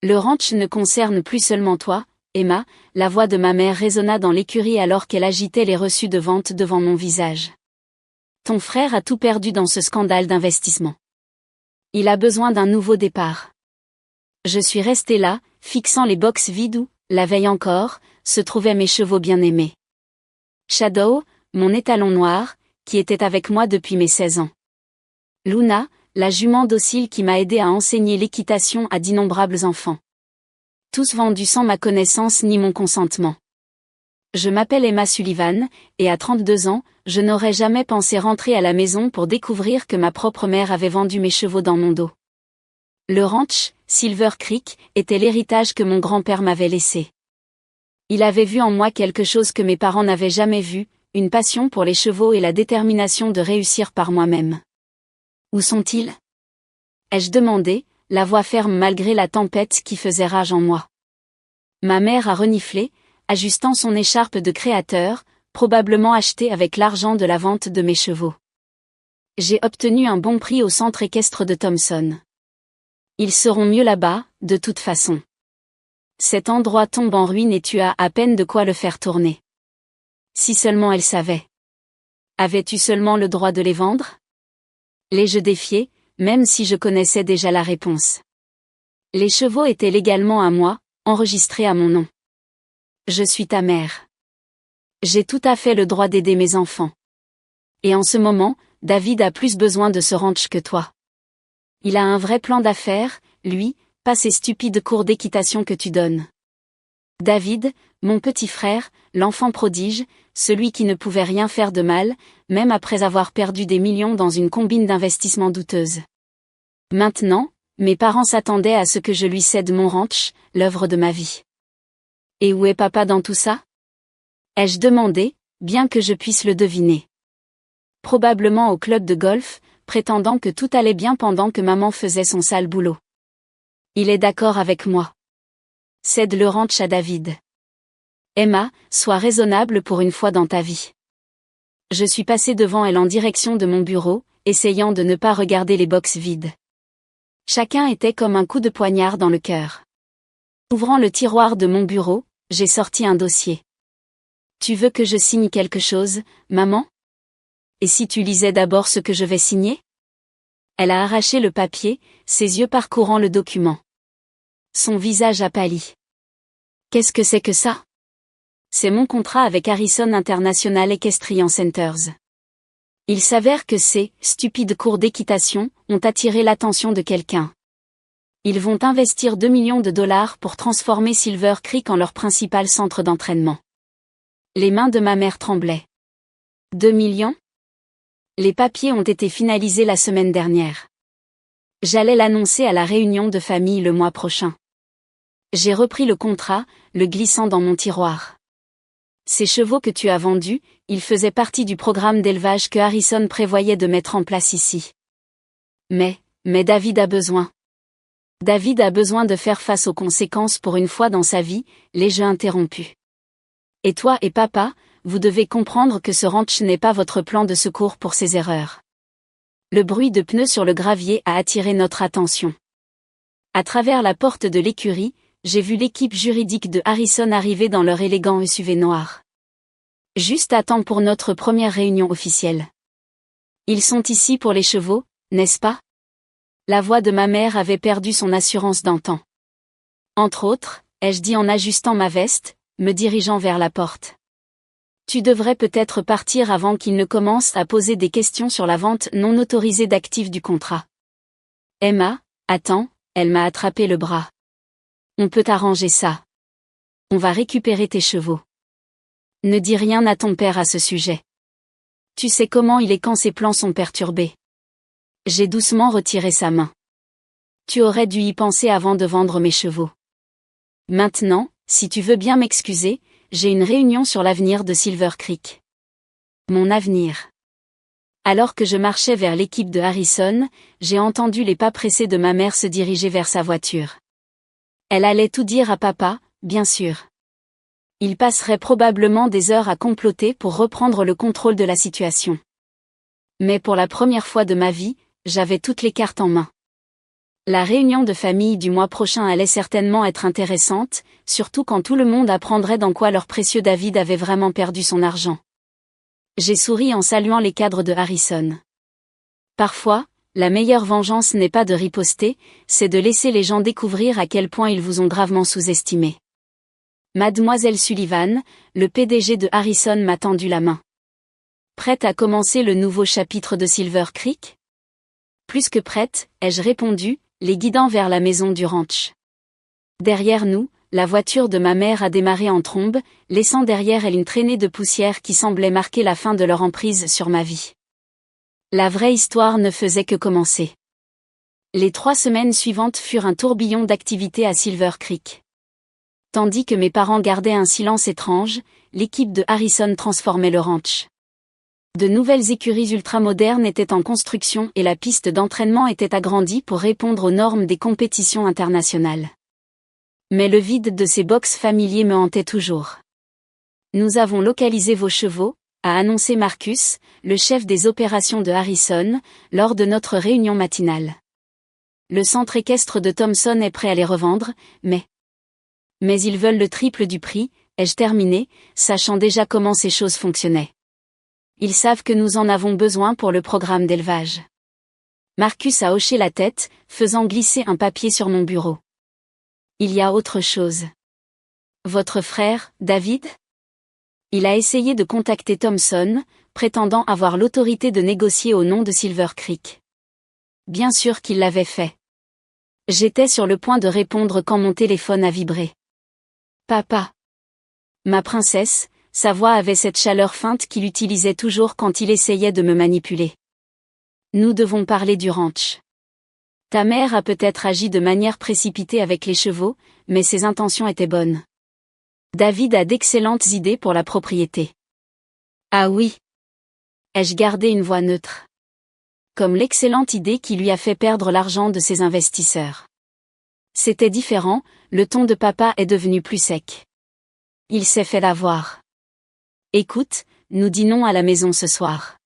Le ranch ne concerne plus seulement toi, Emma, la voix de ma mère résonna dans l'écurie alors qu'elle agitait les reçus de vente devant mon visage. Ton frère a tout perdu dans ce scandale d'investissement. Il a besoin d'un nouveau départ. Je suis restée là, fixant les box vides où, la veille encore, se trouvaient mes chevaux bien-aimés. Shadow, mon étalon noir, qui était avec moi depuis mes 16 ans. Luna, la jument docile qui m'a aidé à enseigner l'équitation à d'innombrables enfants. Tous vendus sans ma connaissance ni mon consentement. Je m'appelle Emma Sullivan, et à 32 ans, je n'aurais jamais pensé rentrer à la maison pour découvrir que ma propre mère avait vendu mes chevaux dans mon dos. Le ranch, Silver Creek, était l'héritage que mon grand-père m'avait laissé. Il avait vu en moi quelque chose que mes parents n'avaient jamais vu, une passion pour les chevaux et la détermination de réussir par moi-même. Où sont-ils ? Ai-je demandé, la voix ferme malgré la tempête qui faisait rage en moi. Ma mère a reniflé, ajustant son écharpe de créateur, probablement achetée avec l'argent de la vente de mes chevaux. J'ai obtenu un bon prix au centre équestre de Thompson. Ils seront mieux là-bas, de toute façon. Cet endroit tombe en ruine et tu as à peine de quoi le faire tourner. Si seulement elle savait. Avais-tu seulement le droit de les vendre ? L'ai-je défié, même si je connaissais déjà la réponse. Les chevaux étaient légalement à moi, enregistrés à mon nom. Je suis ta mère. J'ai tout à fait le droit d'aider mes enfants. Et en ce moment, David a plus besoin de ce ranch que toi. Il a un vrai plan d'affaires, lui, pas ces stupides cours d'équitation que tu donnes. David, mon petit frère, l'enfant prodige, celui qui ne pouvait rien faire de mal, même après avoir perdu des millions dans une combine d'investissement douteuse. Maintenant, mes parents s'attendaient à ce que je lui cède mon ranch, l'œuvre de ma vie. Et où est papa dans tout ça ? Ai-je demandé, bien que je puisse le deviner. Probablement au club de golf, prétendant que tout allait bien pendant que maman faisait son sale boulot. Il est d'accord avec moi. Cède le ranch à David. Emma, sois raisonnable pour une fois dans ta vie. Je suis passée devant elle en direction de mon bureau, essayant de ne pas regarder les box vides. Chacun était comme un coup de poignard dans le cœur. Ouvrant le tiroir de mon bureau, j'ai sorti un dossier. Tu veux que je signe quelque chose, maman ? Et si tu lisais d'abord ce que je vais signer ? Elle a arraché le papier, ses yeux parcourant le document. Son visage a pâli. Qu'est-ce que c'est que ça ? C'est mon contrat avec Harrison International Equestrian Centers. Il s'avère que ces stupides cours d'équitation ont attiré l'attention de quelqu'un. Ils vont investir 2 millions de dollars pour transformer Silver Creek en leur principal centre d'entraînement. Les mains de ma mère tremblaient. 2 millions ? Les papiers ont été finalisés la semaine dernière. J'allais l'annoncer à la réunion de famille le mois prochain. J'ai repris le contrat, le glissant dans mon tiroir. Ces chevaux que tu as vendus, ils faisaient partie du programme d'élevage que Harrison prévoyait de mettre en place ici. Mais David a besoin. David a besoin de faire face aux conséquences pour une fois dans sa vie, les jeux interrompus. Et toi et papa, vous devez comprendre que ce ranch n'est pas votre plan de secours pour ces erreurs. Le bruit de pneus sur le gravier a attiré notre attention. À travers la porte de l'écurie, j'ai vu l'équipe juridique de Harrison arriver dans leur élégant SUV noir. Juste à temps pour notre première réunion officielle. Ils sont ici pour les chevaux, n'est-ce pas ? La voix de ma mère avait perdu son assurance d'antan. Entre autres, ai-je dit en ajustant ma veste, me dirigeant vers la porte. Tu devrais peut-être partir avant qu'il ne commence à poser des questions sur la vente non autorisée d'actifs du contrat. Emma, attends, elle m'a attrapé le bras. On peut arranger ça. On va récupérer tes chevaux. Ne dis rien à ton père à ce sujet. Tu sais comment il est quand ses plans sont perturbés. J'ai doucement retiré sa main. Tu aurais dû y penser avant de vendre mes chevaux. Maintenant, si tu veux bien m'excuser, j'ai une réunion sur l'avenir de Silver Creek. Mon avenir. Alors que je marchais vers l'équipe de Harrison, j'ai entendu les pas pressés de ma mère se diriger vers sa voiture. Elle allait tout dire à papa, bien sûr. Il passerait probablement des heures à comploter pour reprendre le contrôle de la situation. Mais pour la première fois de ma vie, j'avais toutes les cartes en main. La réunion de famille du mois prochain allait certainement être intéressante, surtout quand tout le monde apprendrait dans quoi leur précieux David avait vraiment perdu son argent. J'ai souri en saluant les cadres de Harrison. Parfois, la meilleure vengeance n'est pas de riposter, c'est de laisser les gens découvrir à quel point ils vous ont gravement sous-estimé. Mademoiselle Sullivan, le PDG de Harrison m'a tendu la main. Prête à commencer le nouveau chapitre de Silver Creek ? Plus que prête, ai-je répondu, les guidant vers la maison du ranch. Derrière nous, la voiture de ma mère a démarré en trombe, laissant derrière elle une traînée de poussière qui semblait marquer la fin de leur emprise sur ma vie. La vraie histoire ne faisait que commencer. Les 3 semaines suivantes furent un tourbillon d'activités à Silver Creek. Tandis que mes parents gardaient un silence étrange, l'équipe de Harrison transformait le ranch. De nouvelles écuries ultramodernes étaient en construction et la piste d'entraînement était agrandie pour répondre aux normes des compétitions internationales. Mais le vide de ces box familiers me hantait toujours. Nous avons localisé vos chevaux, a annoncé Marcus, le chef des opérations de Harrison, lors de notre réunion matinale. Le centre équestre de Thompson est prêt à les revendre, mais ils veulent le triple du prix, ai-je terminé, sachant déjà comment ces choses fonctionnaient. Ils savent que nous en avons besoin pour le programme d'élevage. Marcus a hoché la tête, faisant glisser un papier sur mon bureau. Il y a autre chose. Votre frère, David ? Il a essayé de contacter Thompson, prétendant avoir l'autorité de négocier au nom de Silver Creek. Bien sûr qu'il l'avait fait. J'étais sur le point de répondre quand mon téléphone a vibré. Papa. Ma princesse, sa voix avait cette chaleur feinte qu'il utilisait toujours quand il essayait de me manipuler. Nous devons parler du ranch. Ta mère a peut-être agi de manière précipitée avec les chevaux, mais ses intentions étaient bonnes. David a d'excellentes idées pour la propriété. Ah oui. Ai-je gardé une voix neutre ? Comme l'excellente idée qui lui a fait perdre l'argent de ses investisseurs. C'était différent, le ton de papa est devenu plus sec. Il s'est fait l'avoir. Écoute, nous dînons à la maison ce soir.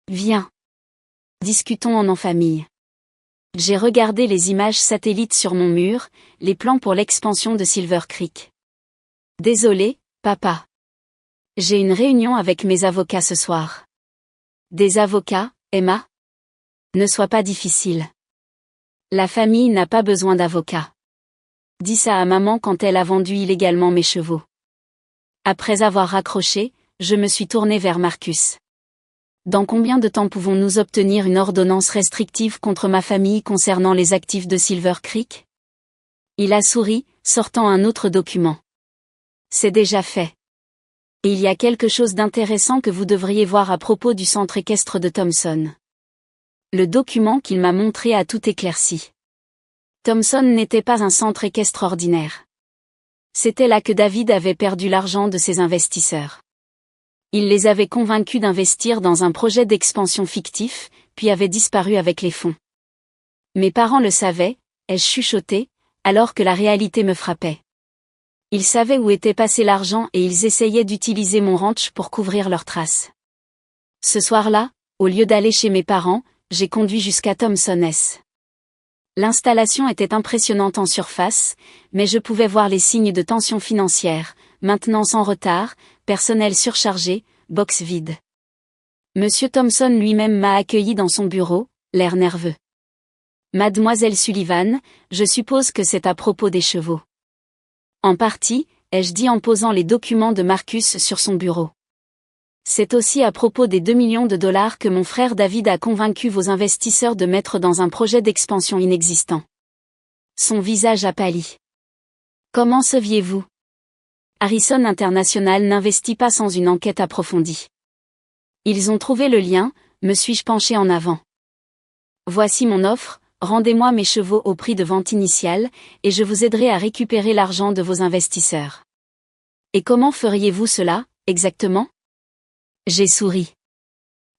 Viens. Discutons en famille. J'ai regardé les images satellites sur mon mur, les plans pour l'expansion de Silver Creek. Désolé, papa. J'ai une réunion avec mes avocats ce soir. Des avocats, Emma ? Ne sois pas difficile. La famille n'a pas besoin d'avocats. Dis ça à maman quand elle a vendu illégalement mes chevaux. Après avoir raccroché, je me suis tournée vers Marcus. Dans combien de temps pouvons-nous obtenir une ordonnance restrictive contre ma famille concernant les actifs de Silver Creek ? Il a souri, sortant un autre document. C'est déjà fait. Et il y a quelque chose d'intéressant que vous devriez voir à propos du centre équestre de Thompson. Le document qu'il m'a montré a tout éclairci. Thompson n'était pas un centre équestre ordinaire. C'était là que David avait perdu l'argent de ses investisseurs. Il les avait convaincus d'investir dans un projet d'expansion fictif, puis avait disparu avec les fonds. Mes parents le savaient, ai-je chuchoté, alors que la réalité me frappait. Ils savaient où était passé l'argent et ils essayaient d'utiliser mon ranch pour couvrir leurs traces. Ce soir-là, au lieu d'aller chez mes parents, j'ai conduit jusqu'à Thompson S. L'installation était impressionnante en surface, mais je pouvais voir les signes de tension financière, maintenance en retard, personnel surchargé, box vide. Monsieur Thompson lui-même m'a accueilli dans son bureau, l'air nerveux. Mademoiselle Sullivan, je suppose que c'est à propos des chevaux. En partie, ai-je dit en posant les documents de Marcus sur son bureau. C'est aussi à propos des 2 millions de dollars que mon frère David a convaincu vos investisseurs de mettre dans un projet d'expansion inexistant. Son visage a pâli. Comment saviez-vous ? Harrison International n'investit pas sans une enquête approfondie. Ils ont trouvé le lien, me suis-je penché en avant. Voici mon offre, rendez-moi mes chevaux au prix de vente initial, et je vous aiderai à récupérer l'argent de vos investisseurs. Et comment feriez-vous cela, exactement ? J'ai souri.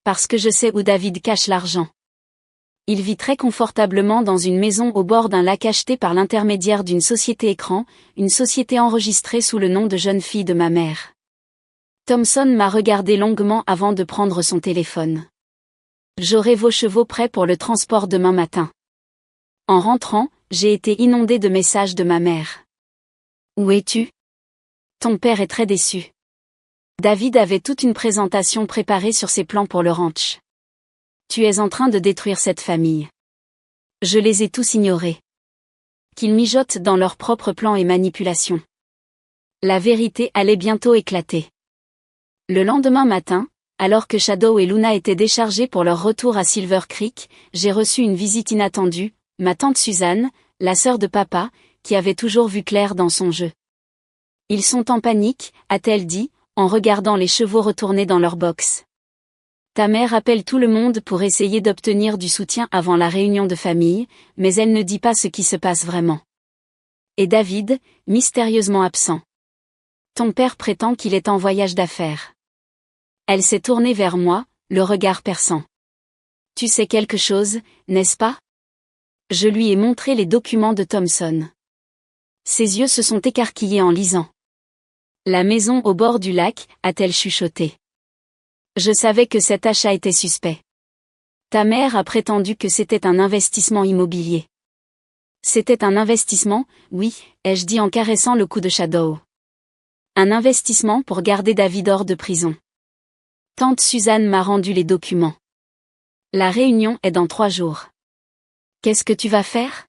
Parce que je sais où David cache l'argent. Il vit très confortablement dans une maison au bord d'un lac acheté par l'intermédiaire d'une société écran, une société enregistrée sous le nom de jeune fille de ma mère. Thompson m'a regardé longuement avant de prendre son téléphone. J'aurai vos chevaux prêts pour le transport demain matin. En rentrant, j'ai été inondée de messages de ma mère. Où es-tu? Ton père est très déçu. David avait toute une présentation préparée sur ses plans pour le ranch. Tu es en train de détruire cette famille. Je les ai tous ignorés. Qu'ils mijotent dans leurs propres plans et manipulations. La vérité allait bientôt éclater. Le lendemain matin, alors que Shadow et Luna étaient déchargés pour leur retour à Silver Creek, j'ai reçu une visite inattendue, ma tante Suzanne, la sœur de papa, qui avait toujours vu clair dans son jeu. Ils sont en panique, a-t-elle dit, en regardant les chevaux retourner dans leur box. Ta mère appelle tout le monde pour essayer d'obtenir du soutien avant la réunion de famille, mais elle ne dit pas ce qui se passe vraiment. Et David, mystérieusement absent. Ton père prétend qu'il est en voyage d'affaires. Elle s'est tournée vers moi, le regard perçant. Tu sais quelque chose, n'est-ce pas? Je lui ai montré les documents de Thompson. Ses yeux se sont écarquillés en lisant. La maison au bord du lac, a-t-elle chuchoté. Je savais que cet achat était suspect. Ta mère a prétendu que c'était un investissement immobilier. C'était un investissement, oui, ai-je dit en caressant le cou de Shadow. Un investissement pour garder David hors de prison. Tante Suzanne m'a rendu les documents. La réunion est dans 3 jours. Qu'est-ce que tu vas faire?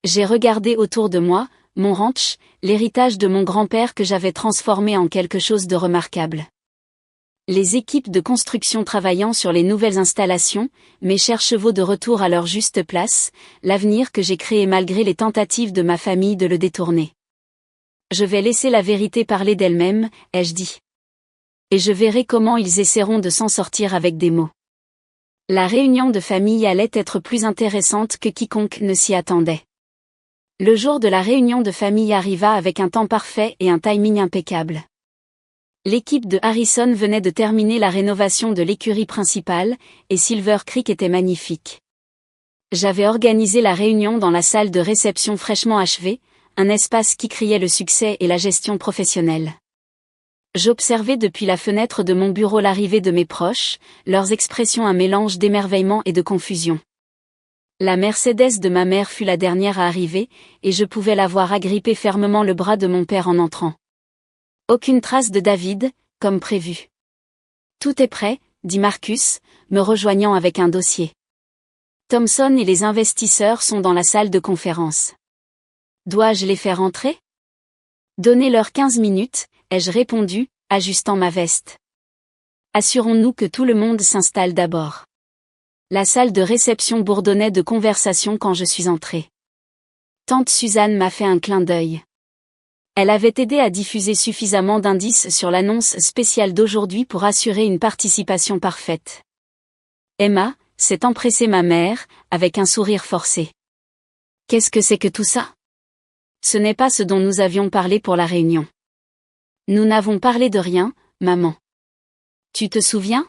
J'ai regardé autour de moi, mon ranch, l'héritage de mon grand-père que j'avais transformé en quelque chose de remarquable. Les équipes de construction travaillant sur les nouvelles installations, mes chers chevaux de retour à leur juste place, l'avenir que j'ai créé malgré les tentatives de ma famille de le détourner. Je vais laisser la vérité parler d'elle-même, ai-je dit. Et je verrai comment ils essaieront de s'en sortir avec des mots. La réunion de famille allait être plus intéressante que quiconque ne s'y attendait. Le jour de la réunion de famille arriva avec un temps parfait et un timing impeccable. L'équipe de Harrison venait de terminer la rénovation de l'écurie principale, et Silver Creek était magnifique. J'avais organisé la réunion dans la salle de réception fraîchement achevée, un espace qui criait le succès et la gestion professionnelle. J'observais depuis la fenêtre de mon bureau l'arrivée de mes proches, leurs expressions un mélange d'émerveillement et de confusion. La Mercedes de ma mère fut la dernière à arriver, et je pouvais la voir agripper fermement le bras de mon père en entrant. Aucune trace de David, comme prévu. Tout est prêt, dit Marcus, me rejoignant avec un dossier. Thompson et les investisseurs sont dans la salle de conférence. Dois-je les faire entrer? Donnez-leur 15 minutes, ai-je répondu, ajustant ma veste. Assurons-nous que tout le monde s'installe d'abord. La salle de réception bourdonnait de conversation quand je suis entrée. Tante Suzanne m'a fait un clin d'œil. Elle avait aidé à diffuser suffisamment d'indices sur l'annonce spéciale d'aujourd'hui pour assurer une participation parfaite. Emma, s'est empressée ma mère, avec un sourire forcé. Qu'est-ce que c'est que tout ça? Ce n'est pas ce dont nous avions parlé pour la réunion. Nous n'avons parlé de rien, maman. Tu te souviens?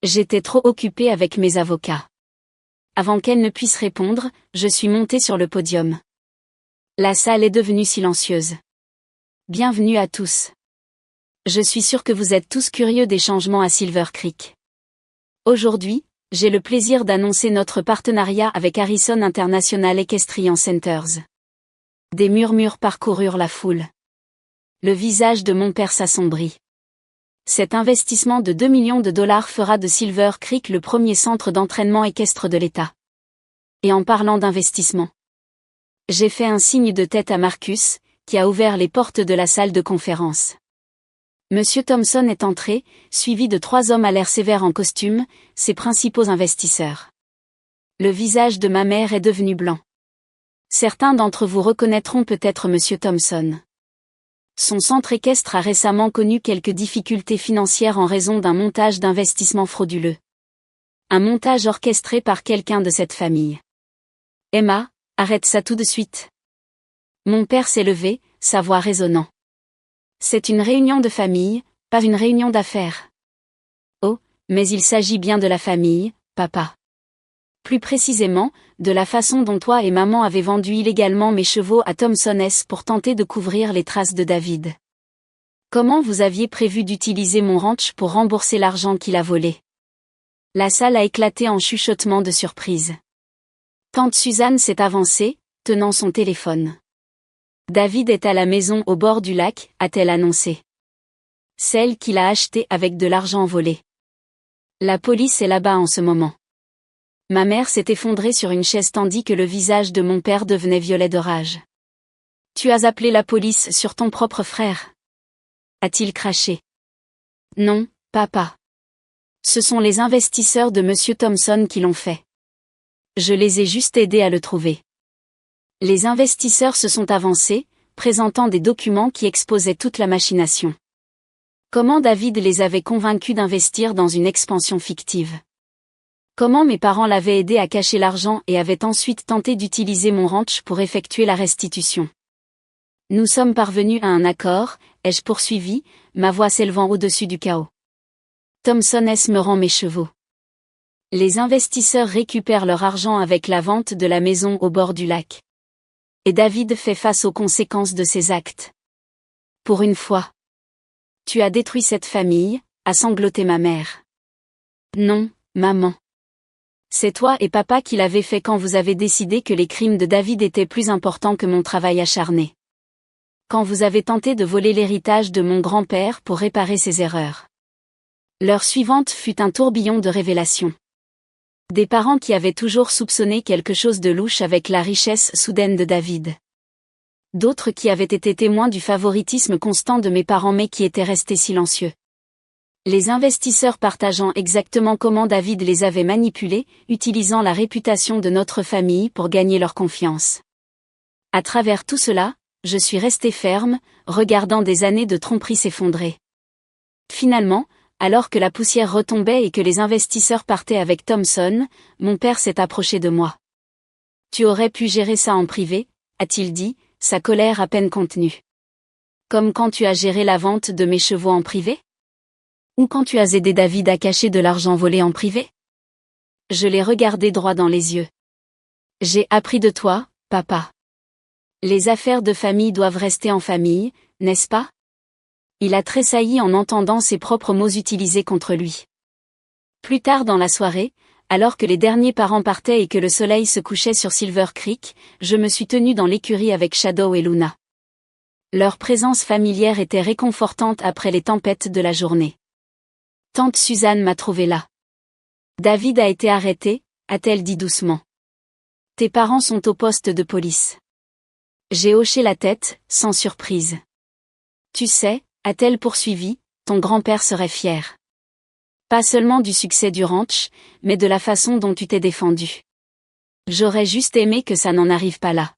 J'étais trop occupée avec mes avocats. Avant qu'elle ne puisse répondre, je suis montée sur le podium. La salle est devenue silencieuse. Bienvenue à tous. Je suis sûre que vous êtes tous curieux des changements à Silver Creek. Aujourd'hui, j'ai le plaisir d'annoncer notre partenariat avec Harrison International Equestrian Centers. Des murmures parcoururent la foule. Le visage de mon père s'assombrit. Cet investissement de 2 millions de dollars fera de Silver Creek le premier centre d'entraînement équestre de l'État. Et en parlant d'investissement, j'ai fait un signe de tête à Marcus, qui a ouvert les portes de la salle de conférence. Monsieur Thompson est entré, suivi de 3 hommes à l'air sévère en costume, ses principaux investisseurs. Le visage de ma mère est devenu blanc. Certains d'entre vous reconnaîtront peut-être Monsieur Thompson. Son centre équestre a récemment connu quelques difficultés financières en raison d'un montage d'investissement frauduleux. Un montage orchestré par quelqu'un de cette famille. Emma, arrête ça tout de suite. Mon père s'est levé, sa voix résonnant. C'est une réunion de famille, pas une réunion d'affaires. Oh, mais il s'agit bien de la famille, papa. Plus précisément, de la façon dont toi et maman avez vendu illégalement mes chevaux à Thompson S pour tenter de couvrir les traces de David. Comment vous aviez prévu d'utiliser mon ranch pour rembourser l'argent qu'il a volé? La salle a éclaté en chuchotements de surprise. Tante Suzanne s'est avancée, tenant son téléphone. David est à la maison au bord du lac, a-t-elle annoncé. Celle qu'il a achetée avec de l'argent volé. La police est là-bas en ce moment. Ma mère s'est effondrée sur une chaise tandis que le visage de mon père devenait violet de rage. Tu as appelé la police sur ton propre frère? A-t-il craché. Non, papa. Ce sont les investisseurs de Monsieur Thompson qui l'ont fait. Je les ai juste aidés à le trouver. Les investisseurs se sont avancés, présentant des documents qui exposaient toute la machination. Comment David les avait convaincus d'investir dans une expansion fictive? Comment mes parents l'avaient aidé à cacher l'argent et avaient ensuite tenté d'utiliser mon ranch pour effectuer la restitution? Nous sommes parvenus à un accord, ai-je poursuivi, ma voix s'élevant au-dessus du chaos. Thompson S. me rend mes chevaux. Les investisseurs récupèrent leur argent avec la vente de la maison au bord du lac. Et David fait face aux conséquences de ses actes. Pour une fois. Tu as détruit cette famille, a sangloté ma mère. Non, maman. C'est toi et papa qui l'avez fait quand vous avez décidé que les crimes de David étaient plus importants que mon travail acharné. Quand vous avez tenté de voler l'héritage de mon grand-père pour réparer ses erreurs. L'heure suivante fut un tourbillon de révélations. Des parents qui avaient toujours soupçonné quelque chose de louche avec la richesse soudaine de David. D'autres qui avaient été témoins du favoritisme constant de mes parents mais qui étaient restés silencieux. Les investisseurs partageant exactement comment David les avait manipulés, utilisant la réputation de notre famille pour gagner leur confiance. À travers tout cela, je suis resté ferme, regardant des années de tromperie s'effondrer. Finalement, alors que la poussière retombait et que les investisseurs partaient avec Thompson, mon père s'est approché de moi. Tu aurais pu gérer ça en privé, a-t-il dit, sa colère à peine contenue. Comme quand tu as géré la vente de mes chevaux en privé? Ou quand tu as aidé David à cacher de l'argent volé en privé? Je l'ai regardé droit dans les yeux. J'ai appris de toi, papa. Les affaires de famille doivent rester en famille, n'est-ce pas? Il a tressailli en entendant ses propres mots utilisés contre lui. Plus tard dans la soirée, alors que les derniers parents partaient et que le soleil se couchait sur Silver Creek, je me suis tenue dans l'écurie avec Shadow et Luna. Leur présence familière était réconfortante après les tempêtes de la journée. Tante Suzanne m'a trouvée là. David a été arrêté, a-t-elle dit doucement. Tes parents sont au poste de police. J'ai hoché la tête, sans surprise. Tu sais, a-t-elle poursuivi, ton grand-père serait fier. Pas seulement du succès du ranch, mais de la façon dont tu t'es défendu. J'aurais juste aimé que ça n'en arrive pas là.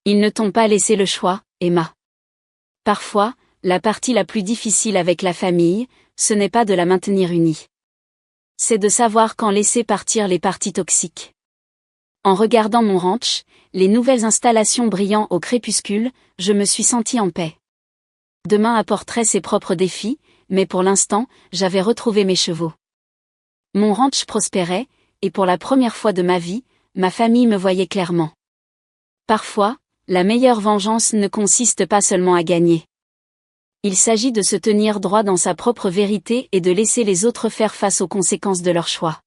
Ils ne t'ont pas laissé le choix, Emma. Parfois, la partie la plus difficile avec la famille, ce n'est pas de la maintenir unie. C'est de savoir quand laisser partir les parties toxiques. En regardant mon ranch, les nouvelles installations brillant au crépuscule, je me suis sentie en paix. Demain apporterait ses propres défis, mais pour l'instant, j'avais retrouvé mes chevaux. Mon ranch prospérait, et pour la première fois de ma vie, ma famille me voyait clairement. Parfois, la meilleure vengeance ne consiste pas seulement à gagner. Il s'agit de se tenir droit dans sa propre vérité et de laisser les autres faire face aux conséquences de leurs choix.